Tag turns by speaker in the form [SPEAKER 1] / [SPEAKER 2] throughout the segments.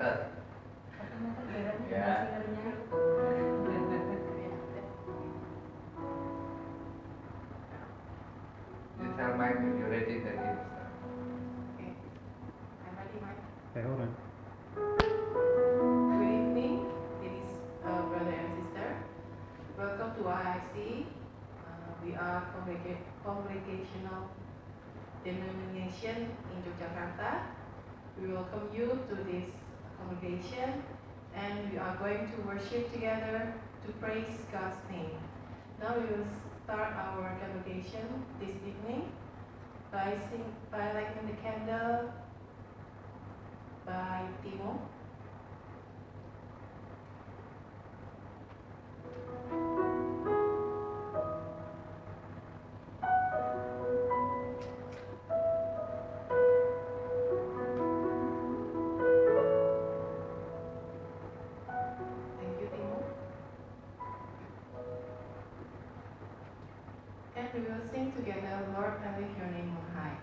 [SPEAKER 1] meter. Ya. You tell Mike if you're ready, then you start.
[SPEAKER 2] Okay. I'm ready, Mike.
[SPEAKER 3] Okay, hold on.
[SPEAKER 2] Good evening, ladies, brother and sister. Welcome to IIC. We are congregational denomination in Yogyakarta. We welcome you to this congregation, and we are going to worship together to praise God's name. Now we will start our congregation this evening by lighting the candle by Timo. Thank you, Timo. And we will sing together, Lord, I lift your name on high.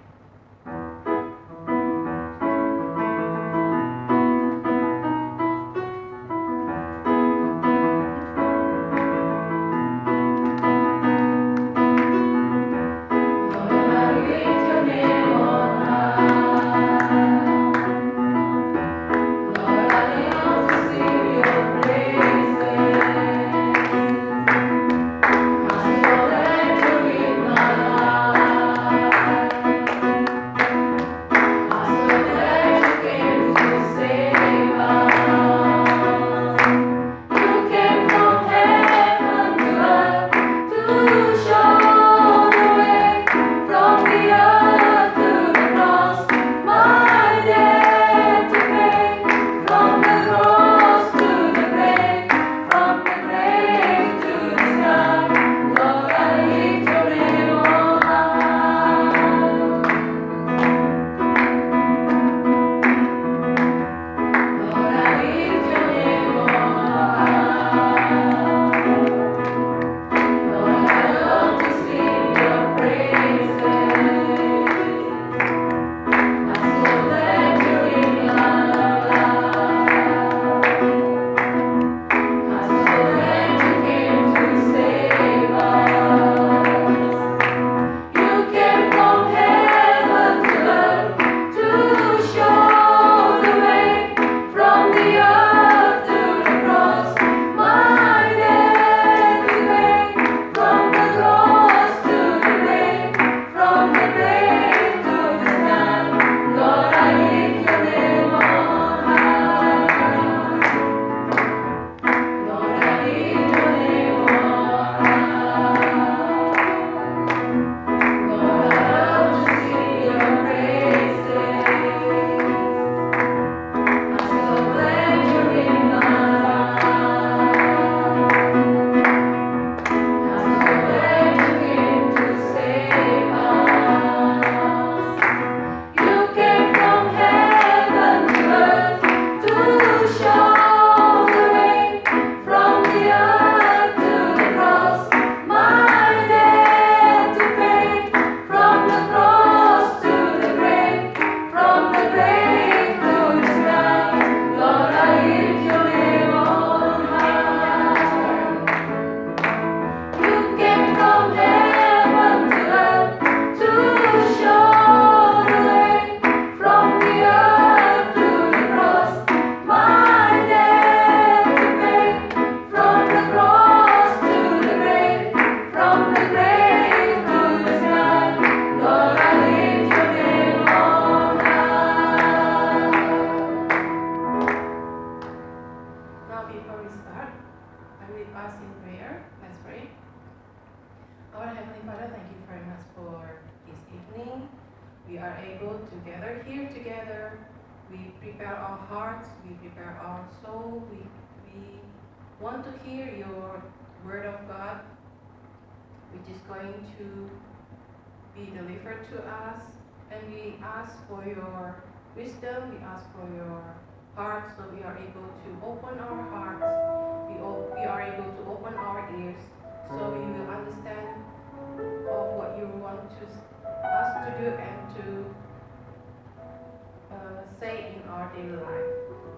[SPEAKER 2] say in our daily life.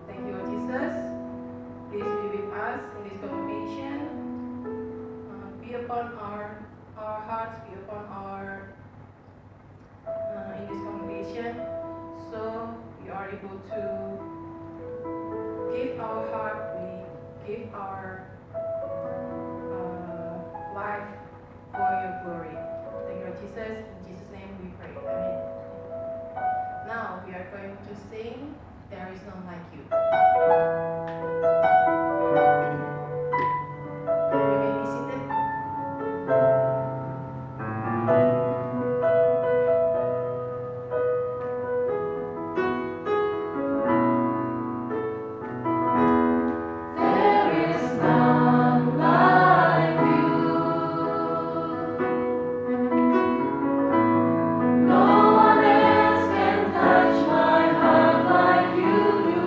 [SPEAKER 2] Thank you, Lord Jesus. Please be with us in this convocation. Be upon our hearts, be upon our in this convocation, so we are able to give our heart, we give our life for your glory. Thank you, Lord Jesus. In Jesus' name we pray. Amen. Now we are going to sing There Is None Like You. You may be seated.
[SPEAKER 3] There is none like you. No one else can touch my heart like you do.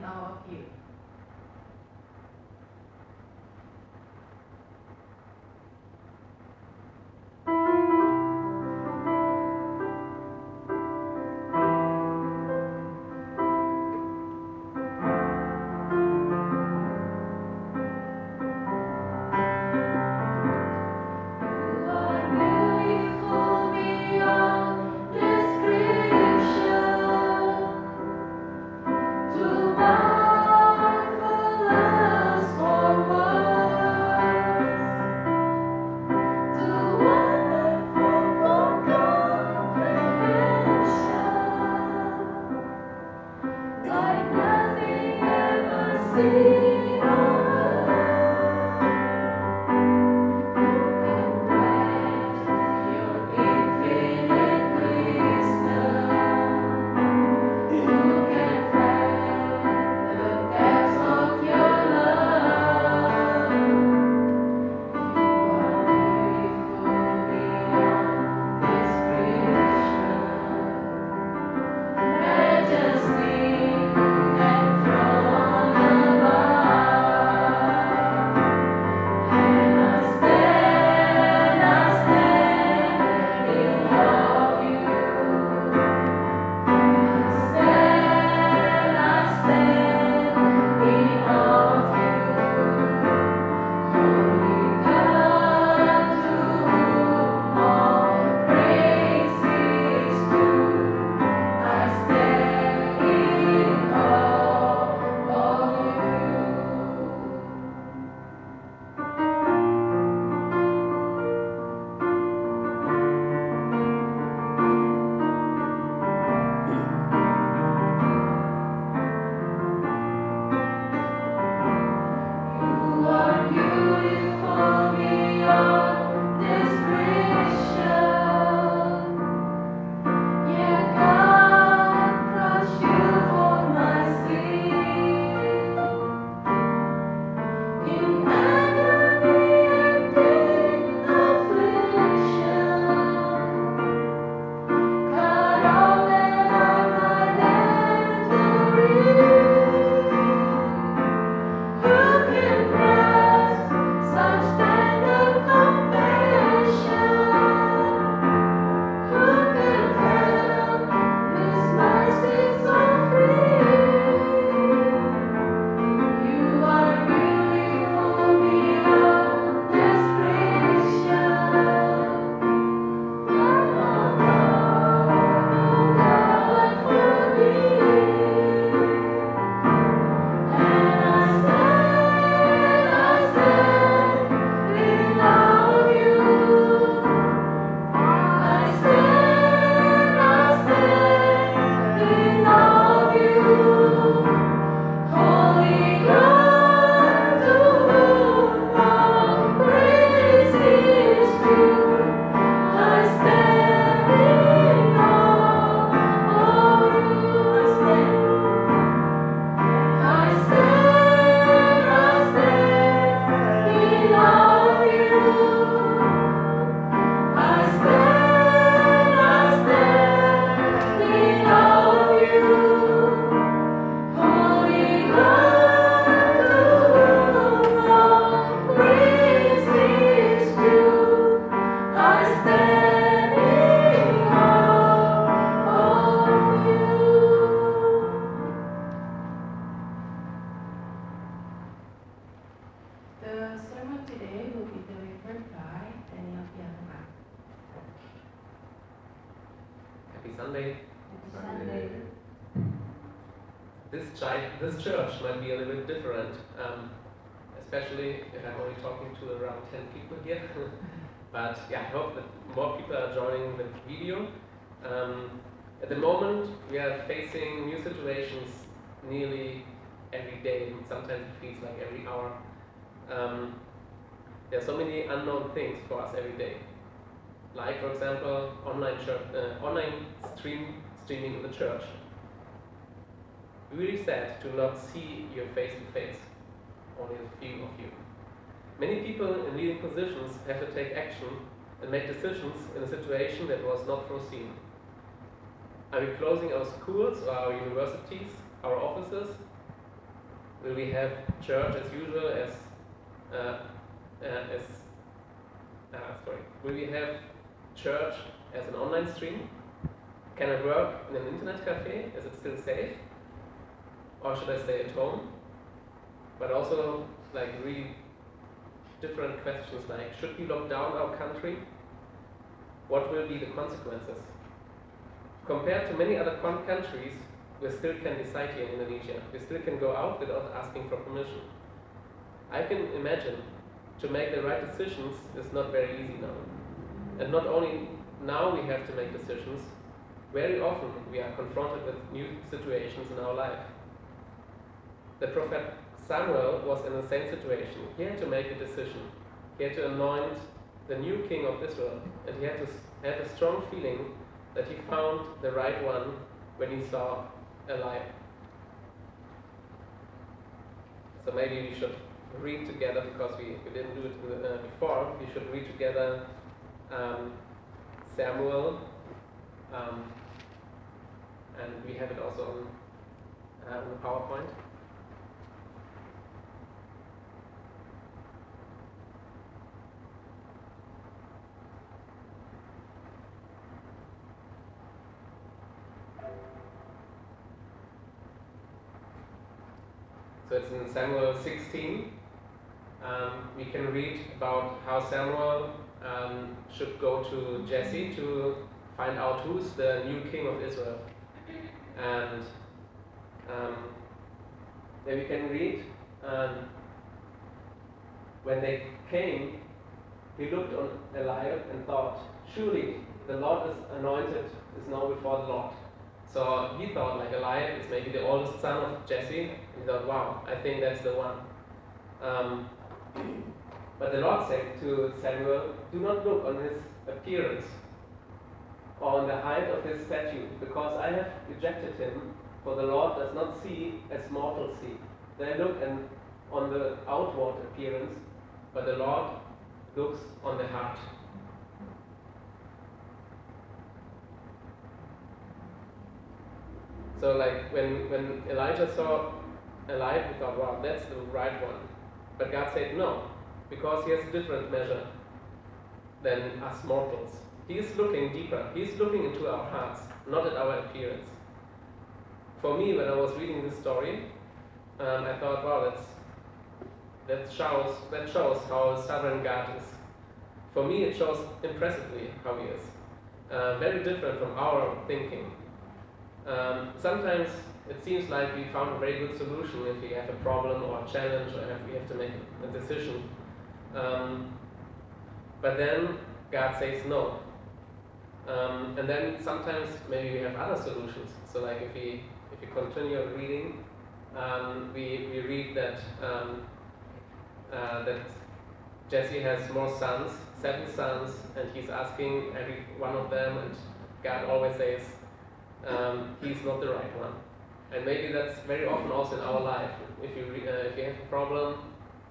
[SPEAKER 2] all of you.
[SPEAKER 3] You are beautiful beyond description, too marvelous for words, too wonderful for comprehension, like nothing ever seen or heard. Your infinite wisdom, who can fathom the depths of your love? You are beautiful beyond description, majesty enthroned above. And I stand in awe of you. I stand in awe of you. Holy God, to whom all praise is due. I stand in awe of you. You are beautiful beyond description. Yet God crushed you for my sin. In agony and in affliction, cut off and I'm my Who can grasp such tender compassion? Who can fathom this mercy so free? You are beautiful beyond description. Love of God for me. And I stand in awe of you. I stand in awe of you. Holy God, to whom all praise is due. I stand in awe of you. I stand in awe of you. I stand in awe of you. Holy God, to whom all praise is due. I stand in awe of you.
[SPEAKER 2] The sermon today will be delivered by Daniel Pianma.
[SPEAKER 4] Happy Sunday.
[SPEAKER 1] Sunday.
[SPEAKER 4] This church might be a little bit different, especially if I'm only talking to around 10 people here. But yeah, I hope that more people are joining the video. At the moment, we are facing new situations nearly every day, and sometimes it feels like every hour. There are so many unknown things for us every day. Like, for example, online streaming in the church. Really sad to not see you face to face, only a few of you. Many people in leading positions have to take action and make decisions in a situation that was not foreseen. Are we closing our schools or our universities, our offices? Will we have church as usual uh, as sorry? Will we have church as an online stream? Can I work in an internet cafe? Is it still safe? Or should I stay at home? But also like really different questions like, should we lock down our country? What will be the consequences? Compared to many other countries, we still can decide here in Indonesia. We still can go out without asking for permission. I can imagine to make the right decisions is not very easy now. And not only now we have to make decisions, very often we are confronted with new situations in our life. The prophet Samuel was in the same situation. He had to make a decision. He had to anoint the new king of Israel, and he had to have a strong feeling that he found the right one when he saw Eliab. So maybe we should read together, because we didn't do it before. We should read together Samuel, and we have it also on the PowerPoint. So it's in Samuel 16. We can read about how Samuel should go to Jesse to find out who's the new king of Israel. And then we can read, when they came, he looked on Eliab and thought, surely the Lord is anointed, is now before the Lord. So he thought like Eliab is maybe the oldest son of Jesse. He thought, wow, I think that's the one. But the Lord said to Samuel, do not look on his appearance or on the height of his stature, because I have rejected him, for the Lord does not see as mortals see. They look on the outward appearance, but the Lord looks on the heart. So like when Elijah saw Eliab, he thought, wow, that's the right one. But God said no, because he has a different measure than us mortals. He is looking deeper. He is looking into our hearts, not at our appearance. For me, when I was reading this story, I thought, wow, that shows how sovereign God is. For me, it shows impressively how he is. Very different from our thinking. Sometimes it seems like we found a very good solution if we have a problem or a challenge, or if we have to make a decision. But then God says no. And then sometimes maybe we have other solutions. So like if we continue reading, we read that that Jesse has more sons, 7 sons, and he's asking every one of them, and God always says, he's not the right one. And maybe that's very often also in our life. If you have a problem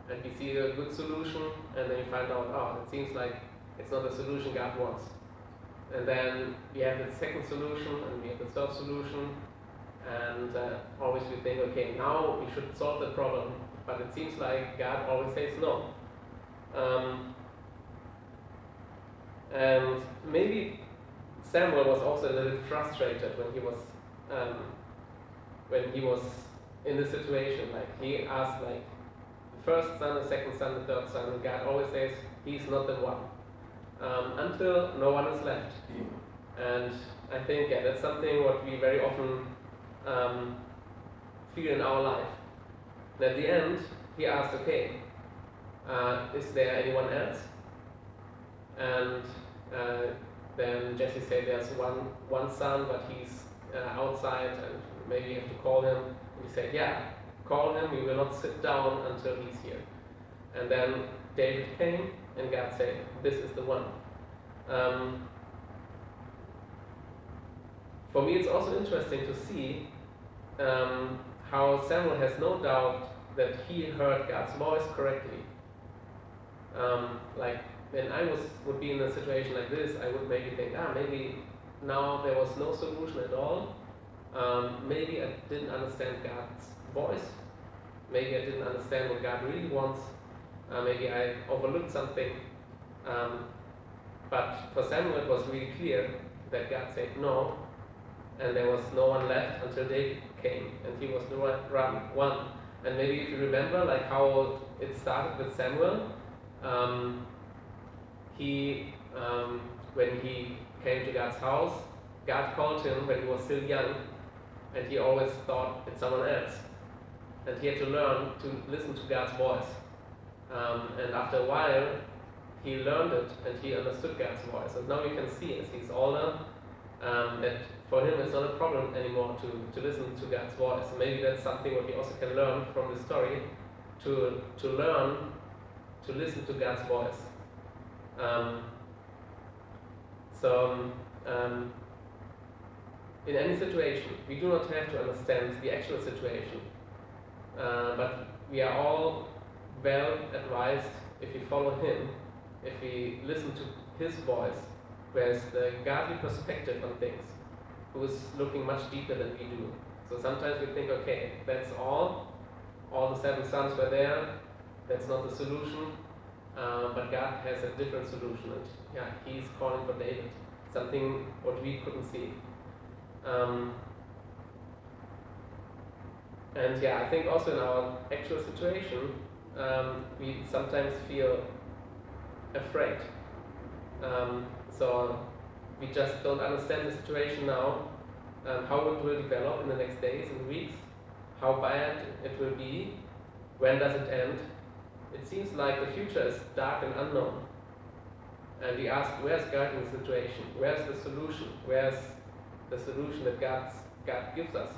[SPEAKER 4] and you see a good solution, and then you find out, oh, it seems like it's not the solution God wants. And then we have the second solution, and we have the third solution, and always we think, okay, now we should solve the problem. But it seems like God always says no. And maybe Samuel was also a little bit frustrated when he was in this situation. Like he asked like the first son, the second son, the third son, and God always says he's not the one. Until no one is left. And I think that's something what we very often feel in our life. And at the end, he asked, okay, is there anyone else? And then Jesse said there's one son, but he's outside, and maybe you have to call him. And he said, yeah, call him, we will not sit down until he's here. And then David came, and God said, this is the one. For me, it's also interesting to see how Samuel has no doubt that he heard God's voice correctly. Like when I would be in a situation like this, I would maybe think, maybe now there was no solution at all. Maybe I didn't understand God's voice. maybe I didn't understand what God really wants, maybe I overlooked something. But for Samuel it was really clear that God said no, and there was no one left until David came, and he was the one. And maybe if you remember like how it started with Samuel, when he came to God's house, God called him when he was still young, and he always thought it's someone else. And he had to learn to listen to God's voice. And after a while, he learned it and he understood God's voice. And now you can see as he's older, that for him it's not a problem anymore to listen to God's voice. And maybe that's something what we also can learn from this story, to learn to listen to God's voice. In any situation, we do not have to understand the actual situation, but we are all well advised if we follow Him, if we listen to His voice, who has the godly perspective on things, who is looking much deeper than we do. So sometimes we think, okay, that's all the 7 sons were there, that's not the solution, but God has a different solution, and yeah, He's calling for David, something what we couldn't see. And yeah, I think also in our actual situation, we sometimes feel afraid. So we just don't understand the situation now, how it will develop in the next days and weeks, how bad it will be, when does it end. It seems like the future is dark and unknown. And we ask, where's God in the situation? Where's the solution? Where's the solution that God gives us?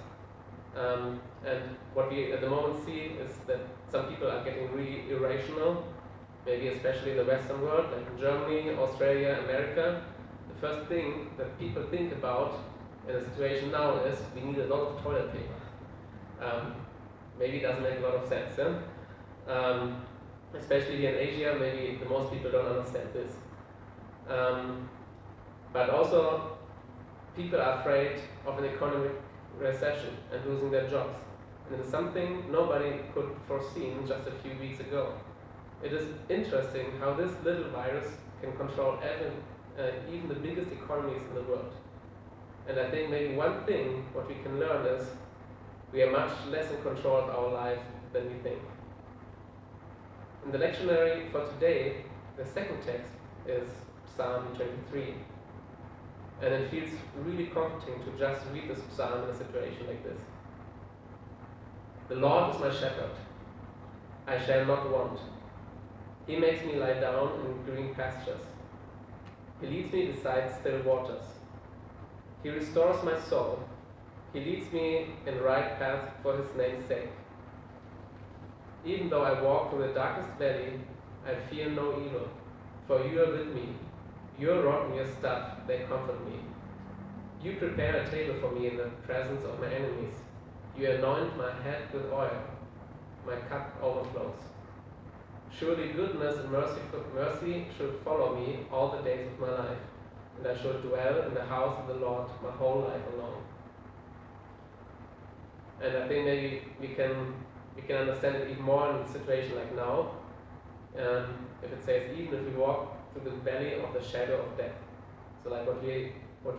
[SPEAKER 4] And what we at the moment see is that some people are getting really irrational, maybe especially in the Western world, like in Germany, Australia, America. The first thing that people think about in a situation now is we need a lot of toilet paper. Maybe it doesn't make a lot of sense. Especially here in Asia, maybe the most people don't understand this. But also, people are afraid of an economic recession and losing their jobs. And it's something nobody could foresee just a few weeks ago. It is interesting how this little virus can control even the biggest economies in the world. And I think maybe one thing what we can learn is we are much less in control of our life than we think. In the lectionary for today, the second text is Psalm 23. And it feels really comforting to just read this psalm in a situation like this. The Lord is my shepherd, I shall not want. He makes me lie down in green pastures. He leads me beside still waters. He restores my soul. He leads me in the right path for His name's sake. Even though I walk through the darkest valley, I fear no evil, for You are with me. Your rod and Your staff, they comfort me. You prepare a table for me in the presence of my enemies. You anoint my head with oil. My cup overflows. Surely goodness and mercy should follow me all the days of my life, and I shall dwell in the house of the Lord my whole life long. And I think maybe we can understand it even more in a situation like now. If it says, even if we walk through the valley of the shadow of death. So like what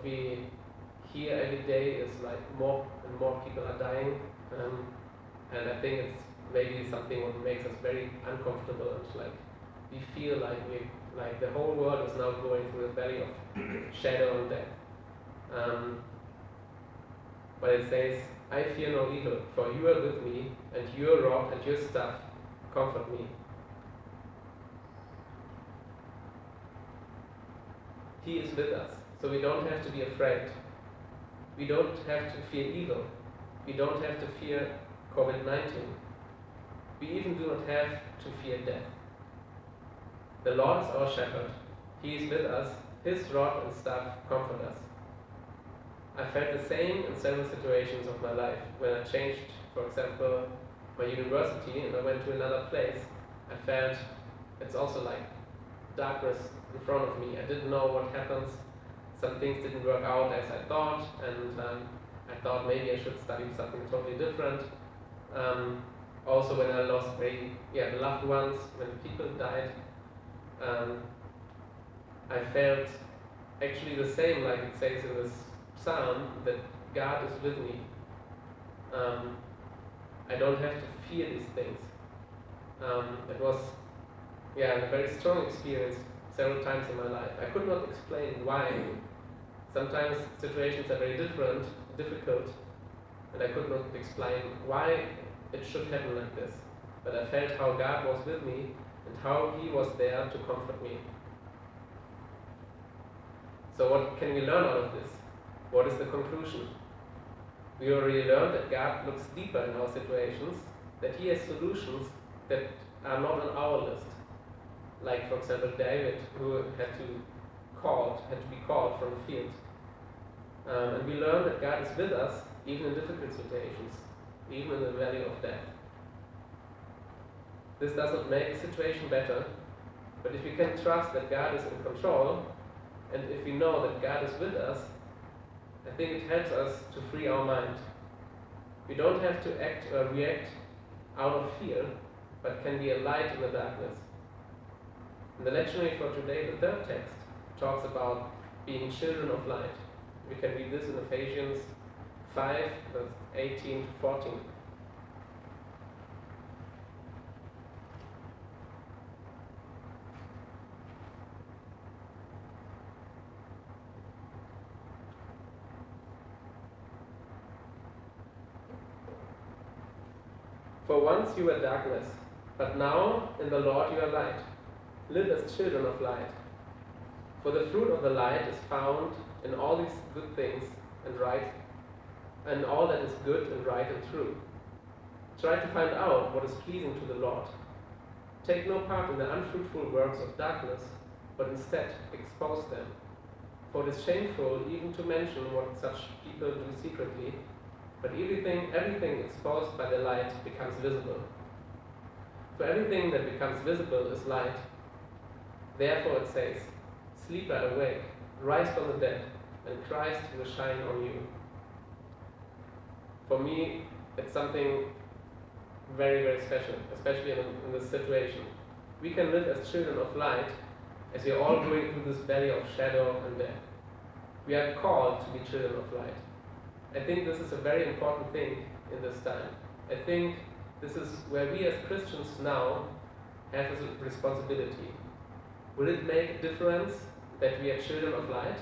[SPEAKER 4] we hear every day is like more and more people are dying, and I think it's maybe something what makes us very uncomfortable, and like we feel like the whole world is now going through the valley of shadow and death. But it says, I fear no evil, for You are with me, and Your rod and Your staff comfort me. He is with us, so we don't have to be afraid. We don't have to fear evil. We don't have to fear COVID-19. We even do not have to fear death. The Lord is our shepherd. He is with us. His rod and staff comfort us. I felt the same in several situations of my life. When I changed, for example, my university and I went to another place, I felt it's also like darkness in front of me. I didn't know what happens. Some things didn't work out as I thought, and I thought maybe I should study something totally different. Also, when I lost loved ones, when people died, um, I felt actually the same, like it says in this psalm, that God is with me. I don't have to fear these things. It was a very strong experience several times in my life. I could not explain why. Sometimes situations are very difficult, and I could not explain why it should happen like this. But I felt how God was with me and how He was there to comfort me. So what can we learn out of this? What is the conclusion? We already learned that God looks deeper in our situations, that He has solutions that are not on our list. Like, for example, David, who had to be called from the field. And we learn that God is with us even in difficult situations, even in the valley of death. This does not make the situation better, but if we can trust that God is in control, and if we know that God is with us, I think it helps us to free our mind. We don't have to act or react out of fear, but can be a light in the darkness. In the lectionary for today, the third text talks about being children of light. We can read this in Ephesians 5, verse 18 to 14. For once you were darkness, but now in the Lord you are light. Live as children of light. For the fruit of the light is found in all these good things and right, and all that is good and right and true. Try to find out what is pleasing to the Lord. Take no part in the unfruitful works of darkness, but instead expose them. For it is shameful even to mention what such people do secretly, but everything exposed by the light becomes visible. For everything that becomes visible is light. Therefore it says, "Sleeper, awake, rise from the dead, and Christ will shine on you." For me, it's something very, very special, especially in this situation. We can live as children of light as we are all going through this valley of shadow and death. We are called to be children of light. I think this is a very important thing in this time. I think this is where we as Christians now have a responsibility. Will it make a difference that we are children of light?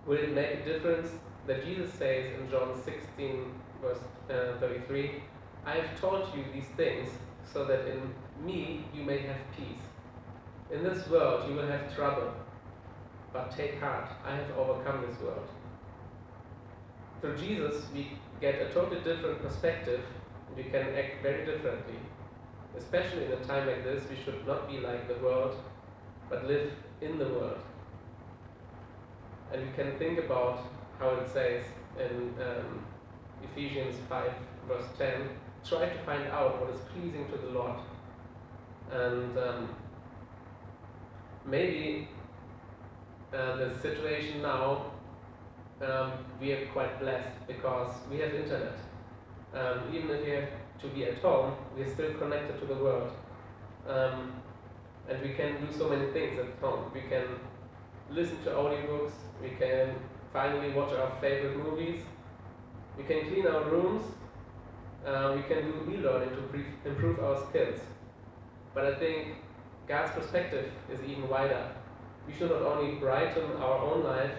[SPEAKER 4] Will it make a difference that Jesus says in John 16, verse 33, "I have told you these things so that in me you may have peace. In this world you will have trouble, but take heart, I have overcome this world." Through Jesus we get a totally different perspective and we can act very differently. Especially in a time like this, we should not be like the world, but live in the world. And we can think about how it says in Ephesians 5, verse 10, try to find out what is pleasing to the Lord. And maybe the situation now, we are quite blessed because we have internet. Even if we have to be at home, we are still connected to the world. And we can do so many things at home. We can listen to audiobooks, we can finally watch our favorite movies, we can clean our rooms, we can do e-learning to improve our skills. But I think God's perspective is even wider. We should not only brighten our own life,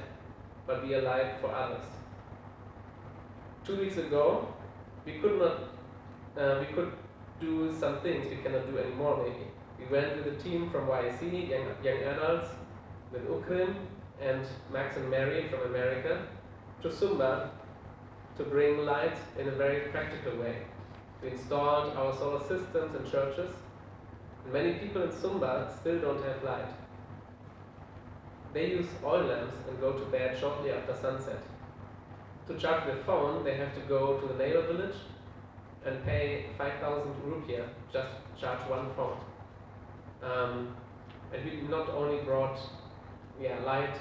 [SPEAKER 4] but be a light for others. 2 weeks ago, we could do some things we cannot do anymore maybe. We went with a team from YSC, Young Adults, with Ukrim and Max and Mary from America, to Sumba to bring light in a very practical way. We installed our solar systems in churches, and many people in Sumba still don't have light. They use oil lamps and go to bed shortly after sunset. To charge their phone, they have to go to the neighbor village and pay 5,000 rupiah just to charge one phone. And we not only brought light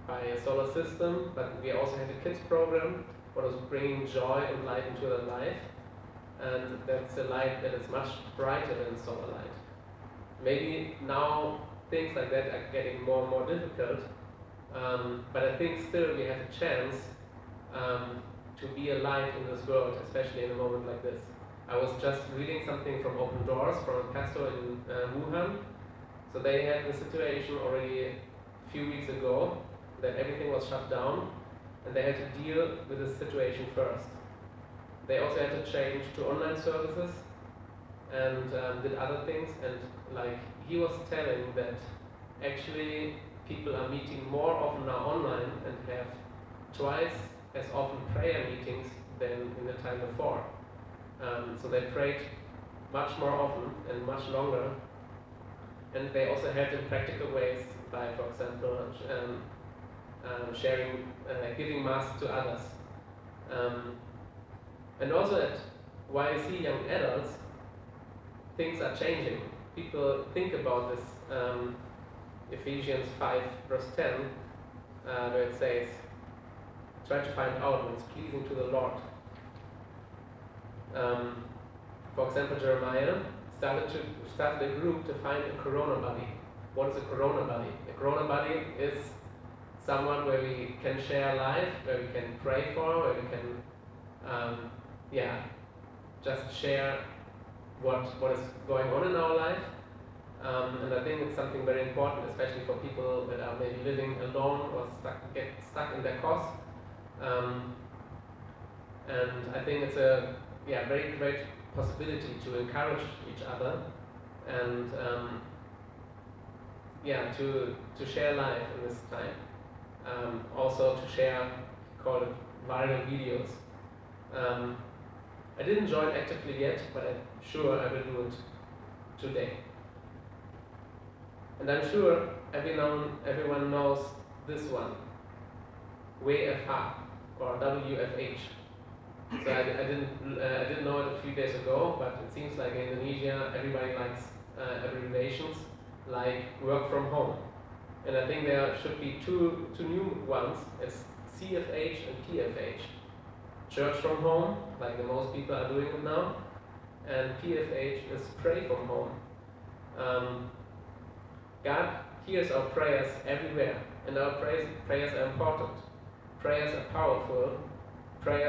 [SPEAKER 4] by a solar system, but we also had a kids program what was bringing joy and light into their life. and that's a light that is much brighter than solar light. Maybe now things like that are getting more and more difficult, but I think still we have a chance to be a light in this world, especially in a moment like this. I was just reading something from Open Doors from a pastor in Wuhan. So they had the situation already a few weeks ago that everything was shut down, and they had to deal with the situation first. They also had to change to online services and did other things, and like he was telling that actually people are meeting more often now online and have twice as often prayer meetings than in the time before. So they prayed much more often and much longer, and they also helped in practical ways by, for example, sharing, giving mass to others. And also at YIC Young Adults, things are changing. People think about this Ephesians 5 verse 10, where it says, try to find out what's pleasing to the Lord. For example, Jeremiah started a group to find a Corona buddy. What is a Corona buddy? A Corona buddy is someone where we can share life, where we can pray for, where we can just share what is going on in our life. And I think it's something very important, especially for people that are maybe living alone or get stuck in their course. And I think it's a very great possibility to encourage each other and to share life in this time. Also to share, call it viral videos. I didn't join actively yet, but I'm sure I will do it today. And I'm sure everyone knows this one, WFH or WFH. So I didn't know it a few days ago, but it seems like in Indonesia everybody likes abbreviations like work from home. And I think there should be two new ones. It's CFH and PFH. Church from home, like the most people are doing it now, and PFH is pray from home. God hears our prayers everywhere, and our prayers are important. Prayers are powerful. Prayers